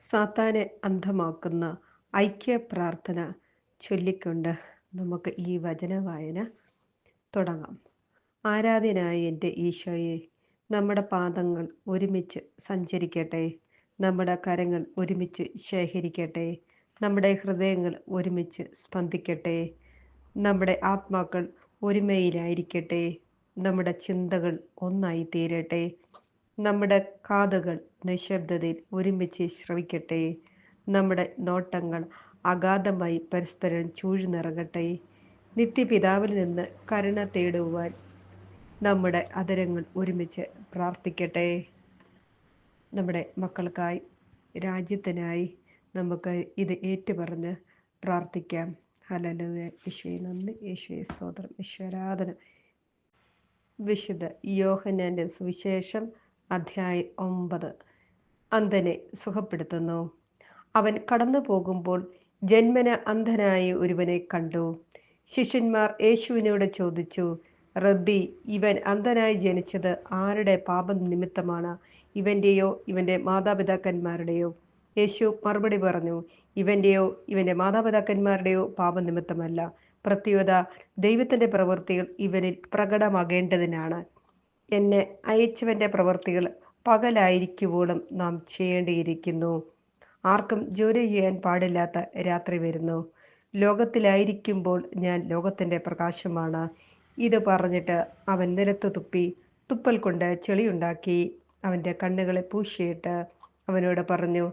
സാത്താനെ അന്ധമാക്കുന്ന ഐക്യ പ്രാർത്ഥന ചൊല്ലിക്കൊണ്ട് നമുക്ക് ഈ വചന വായന തുടങ്ങാം. ആരാധ്യനായ എൻ്റെ ഈശോയെ, നമ്മുടെ പാദങ്ങൾ ഒരുമിച്ച് സഞ്ചരിക്കട്ടെ, നമ്മുടെ കരങ്ങൾ ഒരുമിച്ച് ശേഖരിക്കട്ടെ, നമ്മുടെ ഹൃദയങ്ങൾ ഒരുമിച്ച് സ്പന്ദിക്കട്ടെ, നമ്മുടെ ആത്മാക്കൾ ഒരുമയിലായിരിക്കട്ടെ, നമ്മുടെ ചിന്തകൾ ഒന്നായി തീരട്ടെ, നമ്മുടെ കാതുകൾ നിശബ്ദതയിൽ ഒരുമിച്ച് ശ്രവിക്കട്ടെ, നമ്മുടെ നോട്ടങ്ങൾ അഗാധമായി പരസ്പരം ചൂഴ്ന്നിറങ്ങട്ടെ. നിത്യപിതാവിൽ നിന്ന് കരുണ തേടുവാൻ നമ്മുടെ അധരങ്ങൾ ഒരുമിച്ച് പ്രാർത്ഥിക്കട്ടെ. നമ്മുടെ മക്കൾക്കായി, രാജ്യത്തിനായി നമുക്ക് ഇത് ഏറ്റുപറഞ്ഞ് പ്രാർത്ഥിക്കാം. ഹല്ലേലൂയ. യേശുവേ നന്ദി, യേശുവേ സ്തോത്രം, ഈശ്വരാധന. വിശുദ്ധ യോഹന്നാന്റെ സുവിശേഷം അധ്യായം 9. അന്ധനെ സുഖപ്പെടുത്തുന്നു. അവൻ കടന്നു പോകുമ്പോൾ ജന്മന അന്ധനായ ഒരുവനെ കണ്ടു. ശിഷ്യന്മാർ യേശുവിനോട് ചോദിച്ചു, റബ്ബി, ഇവൻ അന്ധനായി ജനിച്ചത് ആരുടെ പാപം നിമിത്തമാണ്? ഇവന്റെയോ ഇവന്റെ മാതാപിതാക്കന്മാരുടെയോ? യേശു മറുപടി പറഞ്ഞു, ഇവന്റെയോ ഇവന്റെ മാതാപിതാക്കന്മാരുടെയോ പാപനിമിത്തമല്ല, പ്രത്യുത ദൈവത്തിന്റെ പ്രവൃത്തികൾ ഇവനിൽ പ്രകടമാകേണ്ടതിനാണ്. എന്നെ അയച്ചവന്റെ പ്രവൃത്തികൾ പകലായിരിക്കുവോളം നാം ചെയ്യേണ്ടിയിരിക്കുന്നു. ആർക്കും ജോലി ചെയ്യാൻ പാടില്ലാത്ത രാത്രി വരുന്നു. ലോകത്തിലായിരിക്കുമ്പോൾ ഞാൻ ലോകത്തിന്റെ പ്രകാശമാണ്. ഇത് പറഞ്ഞിട്ട് അവൻ നിലത്ത് തുപ്പി, തുപ്പൽ കൊണ്ട് ചെളിയുണ്ടാക്കി അവന്റെ കണ്ണുകളെ പൂശിയിട്ട് അവനോട് പറഞ്ഞു,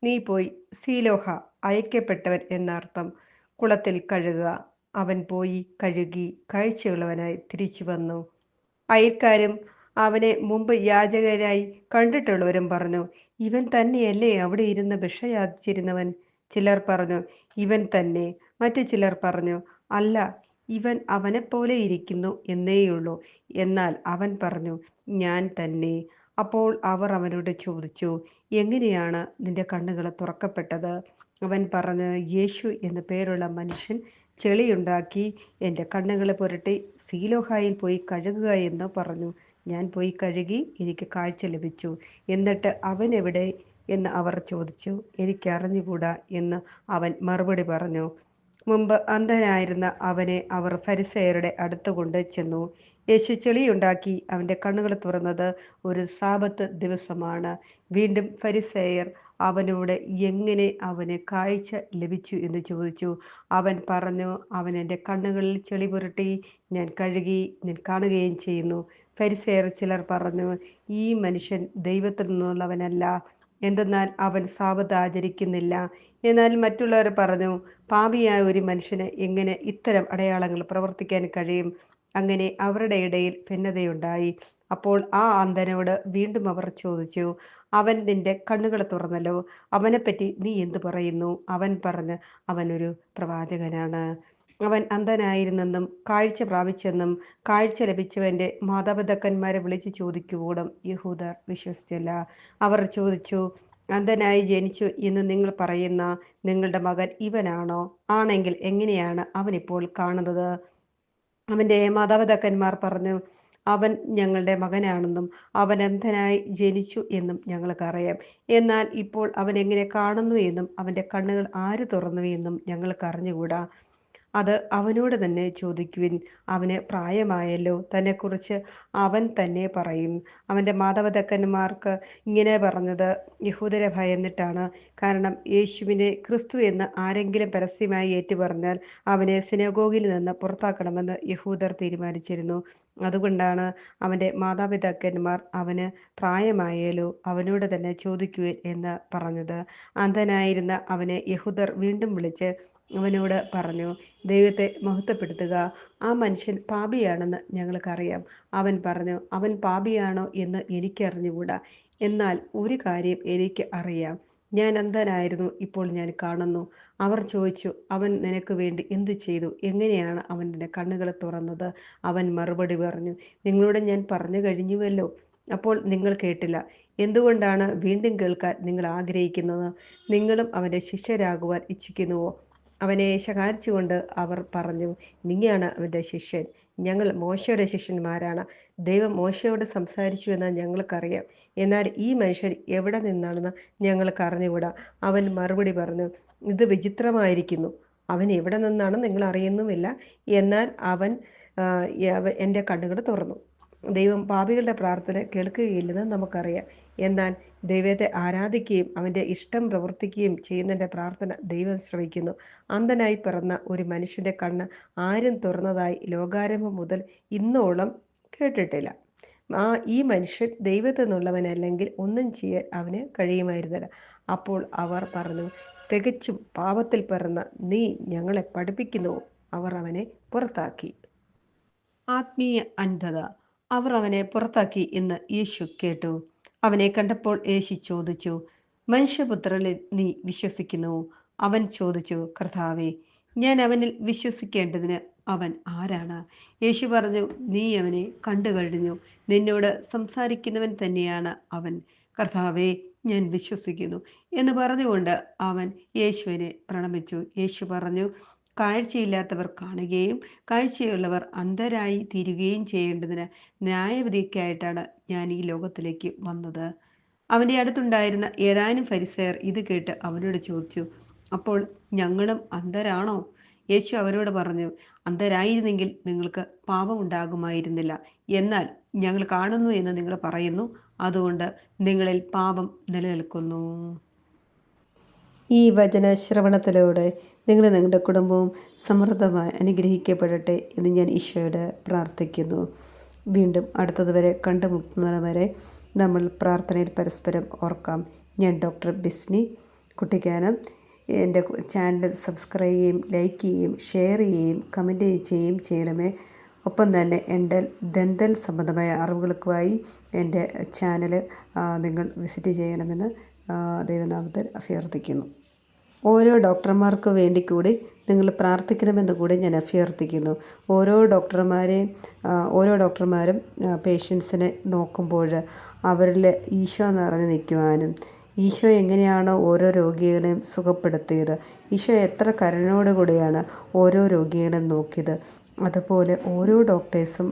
നീ പോയി സീലോഹ, അയക്കപ്പെട്ടവൻ എന്നർത്ഥം, കുളത്തിൽ കഴുകുക. അവൻ പോയി കഴുകി കാഴ്ചയുള്ളവനായി തിരിച്ചു വന്നു. അയൽക്കാരും അവനെ മുമ്പ് യാചകരായി കണ്ടിട്ടുള്ളവരും പറഞ്ഞു, ഇവൻ തന്നെയല്ലേ അവിടെ ഇരുന്ന് ഭിക്ഷ യാചിച്ചിരുന്നവൻ? ചിലർ പറഞ്ഞു, ഇവൻ തന്നെ. മറ്റു ചിലർ പറഞ്ഞു, അല്ല, ഇവൻ അവനെപ്പോലെ ഇരിക്കുന്നു എന്നേയുള്ളൂ. എന്നാൽ അവൻ പറഞ്ഞു, ഞാൻ തന്നെ. അപ്പോൾ അവർ അവനോട് ചോദിച്ചു, എങ്ങനെയാണ് നിന്റെ കണ്ണുകൾ തുറക്കപ്പെട്ടത്? അവൻ പറഞ്ഞു, യേശു എന്നു പേരുള്ള മനുഷ്യൻ ചെളിയുണ്ടാക്കി എൻ്റെ കണ്ണുകളെ പുരട്ടി സീലോഹായിൽ പോയി കഴുകുക എന്ന് പറഞ്ഞു. ഞാൻ പോയി കഴുകി, എനിക്ക് കാഴ്ച ലഭിച്ചു. എന്നിട്ട് അവൻ എവിടെ എന്ന് അവർ ചോദിച്ചു. എനിക്കറിഞ്ഞുകൂടാ എന്ന് അവൻ മറുപടി പറഞ്ഞു. മുമ്പ് അന്ധനായിരുന്ന അവനെ അവർ ഫരിസേയരുടെ അടുത്ത് കൊണ്ട് ചെന്നു. യേശു ചെളിയുണ്ടാക്കി അവൻ്റെ കണ്ണുകൾ തുറന്നത് ഒരു സാബത്ത് ദിവസമാണ്. വീണ്ടും ഫരിസേയർ അവനോട് എങ്ങനെ അവന് കാഴ്ച ലഭിച്ചു എന്ന് ചോദിച്ചു. അവൻ പറഞ്ഞു, അവൻ എൻ്റെ കണ്ണുകളിൽ ചെളി പുരട്ടി ഞാൻ കഴുകി, ഞാൻ കാണുകയും ചെയ്യുന്നു. ഫരിസേയർ ചിലർ പറഞ്ഞു, ഈ മനുഷ്യൻ ദൈവത്തിൽ നിന്നുള്ളവനല്ല, എന്തെന്നാൽ അവൻ സാബത്ത് ആചരിക്കുന്നില്ല. എന്നാൽ മറ്റുള്ളവർ പറഞ്ഞു, പാപിയായ ഒരു മനുഷ്യന് എങ്ങനെ ഇത്തരം അടയാളങ്ങൾ പ്രവർത്തിക്കാൻ കഴിയും? അങ്ങനെ അവരുടെ ഇടയിൽ ഭിന്നതയുണ്ടായി. അപ്പോൾ ആ അന്ധനോട് വീണ്ടും അവർ ചോദിച്ചു, അവൻ നിന്റെ കണ്ണുകൾ തുറന്നല്ലോ, അവനെപ്പറ്റി നീ എന്തു പറയുന്നു? അവൻ പറഞ്ഞു, അവനൊരു പ്രവാചകനാണ്. അവൻ അന്ധനായിരുന്നെന്നും കാഴ്ച പ്രാപിച്ചെന്നും കാഴ്ച ലഭിച്ചവന്റെ മാതാപിതാക്കന്മാരെ വിളിച്ചു ചോദിക്കുവോളം യഹൂദർ വിശ്വസിച്ചില്ല. അവർ ചോദിച്ചു, അന്ധനായി ജനിച്ചു എന്ന് നിങ്ങൾ പറയുന്ന നിങ്ങളുടെ മകൻ ഇവനാണോ? ആണെങ്കിൽ എങ്ങനെയാണ് അവനിപ്പോൾ കാണുന്നത്? അവന്റെ മാതാപിതാക്കന്മാർ പറഞ്ഞു, അവൻ ഞങ്ങളുടെ മകനാണെന്നും അവൻ അന്ധനായി ജനിച്ചു എന്നും ഞങ്ങൾക്കറിയാം. എന്നാൽ ഇപ്പോൾ അവൻ എങ്ങനെ കാണുന്നു എന്നും അവന്റെ കണ്ണുകൾ ആര് തുറന്നു എന്നും ഞങ്ങൾക്ക് അറിഞ്ഞുകൂടാ. അത് അവനോട് തന്നെ ചോദിക്കുവിൻ. അവന് പ്രായമായല്ലോ, തന്നെക്കുറിച്ച് അവൻ തന്നെ പറയും. അവൻ്റെ മാതാപിതാക്കന്മാർക്ക് ഇങ്ങനെ പറഞ്ഞത് യഹൂദരെ ഭയന്നിട്ടാണ്. കാരണം യേശുവിനെ ക്രിസ്തു എന്ന് ആരെങ്കിലും പരസ്യമായി ഏറ്റുപറഞ്ഞാൽ അവനെ സിനഗോഗിൽ നിന്ന് പുറത്താക്കണമെന്ന് യഹൂദർ തീരുമാനിച്ചിരുന്നു. അതുകൊണ്ടാണ് അവൻ്റെ മാതാപിതാക്കന്മാർ അവന് പ്രായമായാലോ, അവനോട് തന്നെ ചോദിക്കുവിൻ എന്ന് പറഞ്ഞത്. അന്ധനായിരുന്ന അവനെ യഹൂദർ വീണ്ടും വിളിച്ച് അവനോട് പറഞ്ഞു, ദൈവത്തെ മഹത്വപ്പെടുത്തുക. ആ മനുഷ്യൻ പാപിയാണെന്ന് ഞങ്ങൾക്കറിയാം. അവൻ പറഞ്ഞു, അവൻ പാപിയാണോ എന്ന് എനിക്കറിഞ്ഞുകൂടാ. എന്നാൽ ഒരു കാര്യം എനിക്ക് അറിയാം, ഞാൻ അന്ധനായിരുന്നു, ഇപ്പോൾ ഞാൻ കാണുന്നു. അവർ ചോദിച്ചു, അവൻ നിനക്ക് വേണ്ടി എന്തു ചെയ്തു? എങ്ങനെയാണ് അവൻ നിന്റെ കണ്ണുകൾ തുറന്നത്? അവൻ മറുപടി പറഞ്ഞു, നിങ്ങളോട് ഞാൻ പറഞ്ഞു കഴിഞ്ഞുവല്ലോ, അപ്പോൾ നിങ്ങൾ കേട്ടില്ല. എന്തുകൊണ്ടാണ് വീണ്ടും കേൾക്കാൻ നിങ്ങൾ ആഗ്രഹിക്കുന്നത്? നിങ്ങളും അവൻ്റെ ശിഷ്യരാകുവാൻ ഇച്ഛിക്കുന്നുവോ? അവനെ ശകാരിച്ചുകൊണ്ട് അവർ പറഞ്ഞു, നീയാണ് അവൻ്റെ ശിഷ്യൻ. ഞങ്ങൾ മോശയുടെ ശിഷ്യന്മാരാണ്. ദൈവം മോശയോട് സംസാരിച്ചു എന്ന് ഞങ്ങൾക്കറിയാം. എന്നാൽ ഈ മനുഷ്യൻ എവിടെ നിന്നാണെന്ന് ഞങ്ങൾക്ക് അറിഞ്ഞുകൂടാ. അവൻ മറുപടി പറഞ്ഞു, ഇത് വിചിത്രമായിരിക്കുന്നു. അവൻ എവിടെ നിന്നാണെന്ന് നിങ്ങൾ അറിയുന്നുമില്ല. എന്നാൽ അവൻ എൻ്റെ കണ്ണുകൾ തുറന്നു. ദൈവം പാപികളുടെ പ്രാർത്ഥന കേൾക്കുകയില്ലെന്ന് നമുക്കറിയാം. എന്നാൽ ദൈവത്തെ ആരാധിക്കുകയും അവൻ്റെ ഇഷ്ടം പ്രവർത്തിക്കുകയും ചെയ്യുന്നതിൻ്റെ പ്രാർത്ഥന ദൈവം ശ്രവിക്കുന്നു. അന്ധനായി പിറന്ന ഒരു മനുഷ്യൻ്റെ കണ്ണ് ആരും തുറന്നതായി ലോകാരംഭം മുതൽ ഇന്നോളം കേട്ടിട്ടില്ല. ഈ മനുഷ്യൻ ദൈവത്തിൽ നിന്നുള്ളവനല്ലെങ്കിൽ ഒന്നും ചെയ്യാൻ അവന് കഴിയുമായിരുന്നില്ല. അപ്പോൾ അവർ പറഞ്ഞു, തികച്ചും പാപത്തിൽ പിറന്ന നീ ഞങ്ങളെ പഠിപ്പിക്കുന്നുവോ? അവർ അവനെ പുറത്താക്കി. ആത്മീയ അന്ധത. അവർ അവനെ പുറത്താക്കി എന്ന് യേശു കേട്ടു. അവനെ കണ്ടപ്പോൾ യേശു ചോദിച്ചു, മനുഷ്യപുത്രനിൽ നീ വിശ്വസിക്കുന്നുവോ? അവൻ ചോദിച്ചു, കർത്താവേ, ഞാൻ അവനിൽ വിശ്വസിക്കേണ്ടതിന് അവൻ ആരാണ്? യേശു പറഞ്ഞു, നീ അവനെ കണ്ടു കഴിഞ്ഞു. നിന്നോട് സംസാരിക്കുന്നവൻ തന്നെയാണ് അവൻ. കർത്താവേ, ഞാൻ വിശ്വസിക്കുന്നു എന്ന് പറഞ്ഞുകൊണ്ട് അവൻ യേശുവിനെ പ്രണമിച്ചു. യേശു പറഞ്ഞു, കാഴ്ചയില്ലാത്തവർ കാണുകയും കാഴ്ചയുള്ളവർ അന്ധരായി തീരുകയും ചെയ്യേണ്ടതിന് ന്യായവിധിക്കായിട്ടാണ് ഞാൻ ഈ ലോകത്തിലേക്ക് വന്നത്. അവൻ്റെ അടുത്തുണ്ടായിരുന്ന ഏതാനും ഫരിസേയർ ഇത് കേട്ട് അവനോട് ചോദിച്ചു, അപ്പോൾ ഞങ്ങളും അന്ധരാണോ? യേശു അവരോട് പറഞ്ഞു, അന്ധരായിരുന്നെങ്കിൽ നിങ്ങൾക്ക് പാപമുണ്ടാകുമായിരുന്നില്ല. എന്നാൽ ഞങ്ങൾ കാണുന്നു എന്ന് നിങ്ങൾ പറയുന്നു, അതുകൊണ്ട് നിങ്ങളിൽ പാപം നിലനിൽക്കുന്നു. ഈ വചന ശ്രവണത്തിലൂടെ നിങ്ങളുടെ കുടുംബവും സമൃദ്ധമായി അനുഗ്രഹിക്കപ്പെടട്ടെ എന്ന് ഞാൻ ഈശോയോട് പ്രാർത്ഥിക്കുന്നു. വീണ്ടും അടുത്തതുവരെ കണ്ടുമുട്ടുന്നത് വരെ നമ്മൾ പ്രാർത്ഥനയിൽ പരസ്പരം ഓർക്കാം. ഞാൻ ഡോക്ടർ ബിസ്നി കുട്ടിക്കാനം. എൻ്റെ ചാനൽ സബ്സ്ക്രൈബ് ചെയ്യുകയും ലൈക്ക് ചെയ്യുകയും ഷെയർ ചെയ്യുകയും കമൻറ്റ് ചെയ്യുകയും ചെയ്യണമേ. ഒപ്പം തന്നെ എൻ്റെ ദന്തൽ സംബന്ധമായ അറിവുകൾക്കായി എൻ്റെ ചാനൽ നിങ്ങൾ വിസിറ്റ് ചെയ്യണമെന്ന് ദൈവനാമത്തിൽ അഭ്യർത്ഥിക്കുന്നു. ഓരോ ഡോക്ടർമാർക്ക് വേണ്ടി കൂടി നിങ്ങൾ പ്രാർത്ഥിക്കണമെന്ന് കൂടി ഞാൻ അഭ്യർത്ഥിക്കുന്നു. ഓരോ ഡോക്ടർമാരും പേഷ്യൻസിനെ നോക്കുമ്പോൾ അവരിൽ ഈശോ നിറഞ്ഞു നിൽക്കുവാനും ഈശോ എങ്ങനെയാണോ ഓരോ രോഗികളെയും സുഖപ്പെടുത്തിയത്, ഈശോ എത്ര കരുണയോടുകൂടിയാണ് ഓരോ രോഗികളെയും നോക്കിയത്, അതുപോലെ ഓരോ ഡോക്ടേഴ്സും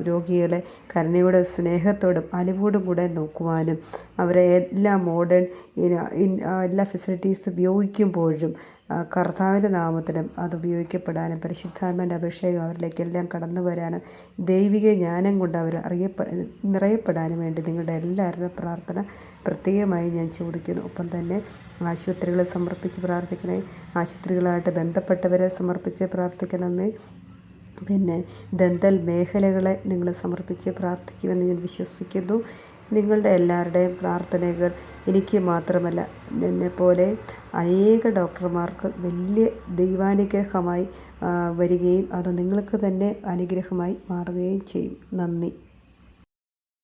രോഗികളെ കരുണയോടെ സ്നേഹത്തോടും അലിവോടും കൂടെ നോക്കുവാനും അവരെ എല്ലാ മോഡേൺ എല്ലാ ഫെസിലിറ്റീസ് ഉപയോഗിക്കുമ്പോഴും കർത്താവിൻ്റെ നാമത്തിലും അത് ഉപയോഗിക്കപ്പെടാനും പരിശുദ്ധാത്മാവിൻ്റെ അഭിഷേകം അവരിലേക്കെല്ലാം കടന്നു വരാനും ദൈവിക ജ്ഞാനം കൊണ്ട് അവർ നിറയപ്പെടാനും വേണ്ടി നിങ്ങളുടെ എല്ലാവരുടെ പ്രാർത്ഥന പ്രത്യേകമായി ഞാൻ ചോദിക്കുന്നു. ഒപ്പം തന്നെ ആശുപത്രികളെ സമർപ്പിച്ച് പ്രാർത്ഥിക്കണേ, ആശുപത്രികളായിട്ട് ബന്ധപ്പെട്ടവരെ സമർപ്പിച്ച് പ്രാർത്ഥിക്കണമേ. പിന്നെ ദന്തൽ മേഖലകളെ നിങ്ങൾ സമർപ്പിച്ച് പ്രാർത്ഥിക്കുമെന്ന് ഞാൻ വിശ്വസിക്കുന്നു. നിങ്ങളുടെ എല്ലാവരുടെയും പ്രാർത്ഥനകൾ എനിക്ക് മാത്രമല്ല, എന്നെപ്പോലെ അനേക ഡോക്ടർമാർക്ക് വലിയ ദൈവാനുഗ്രഹമായി വരികയും അത് നിങ്ങൾക്ക് തന്നെ അനുഗ്രഹമായി മാറുകയും ചെയ്യും. നന്ദി.